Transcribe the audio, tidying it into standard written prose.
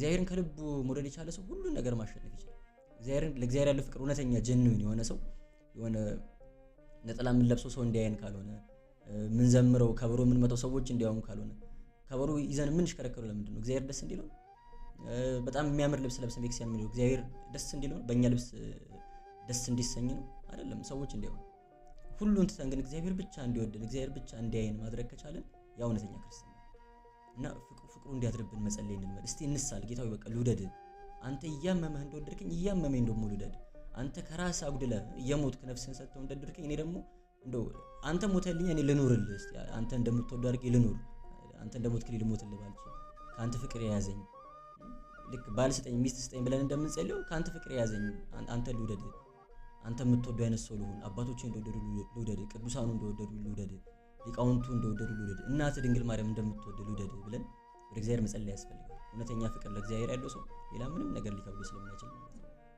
እግዚአብሔርን ከልቡ መውደድ የቻለ ሰው ሁሉን ነገር ማሸነፍ ይችላል። ለእግዚአብሔር ያለው ፍቅር እውነተኛ ጀንዊን የሆነ ሰው የሆነ ነጠላ ምን ለብሰው ሰው እንዲያየን ካልሆነ ምን ዘምረው ከበሮ ምን መተው ሰዎች እንዲያዩን ካልሆነ ከበሮ ይዘን ምን ሽከረከሩ ለምንድን ነው? እግዚአብሔር ደስ እንዲለው በጣም የሚያምር ልብስ ለብሰን ቤተክርስቲያን ምን እግዚአብሔር ደስ እንዲለው በእኛ ልብስ ደስ እንዲሰኝ ነው አይደለም። ሰዎች እንዲያዩ ሁሉን ትተን ግን እግዚአብሔር ብቻ እንዲወደን እግዚአብሔር ብቻ እንዲያየን ማድረግ ከቻለን ያው እውነተኛ ክርስትና እና ፍቅሩ እንዲያድርብን መጸለይ እንልመድ። እስቲ እንሳል። ጌታው በቃ ልውደድ፣ አንተ እያመመህ እንደወደድከኝ እያመመኝ ደግሞ ልውደድ። አንተ ከራስህ አጉድለ እየሞትክ ነፍስህን ሰጥተው እንደወደድከኝ እኔ ደግሞ እንደው አንተ ሞተልኝ እኔ ልኑርልህ። እስቲ አንተ እንደምትወደው አድርጌ ልኑር። አንተ እንደሞትክልኝ ልሞትልህ ባልችል ከአንተ ፍቅር የያዘኝ ልክ ባል ስጠኝ ሚስት ስጠኝ ብለን እንደምንጸልየው ከአንተ ፍቅር የያዘኝ አንተ ልውደድ። አንተ የምትወደው አይነት ሰው ልሁን። አባቶቼ እንደወደዱ ልውደድ፣ ቅዱሳኑ እንደወደዱ ልውደድ፣ ሊቃውንቱ እንደወደዱ ልውደድ፣ እናትህ ድንግል ማርያም እንደምትወደድ ልውደድ ብለን ወደ እግዚአብሔር መጸለይ ያስፈልጋል። እውነተኛ ፍቅር ለእግዚአብሔር ያለው ሰው ሌላ ምንም ነገር ሊከብደው ስለማይችል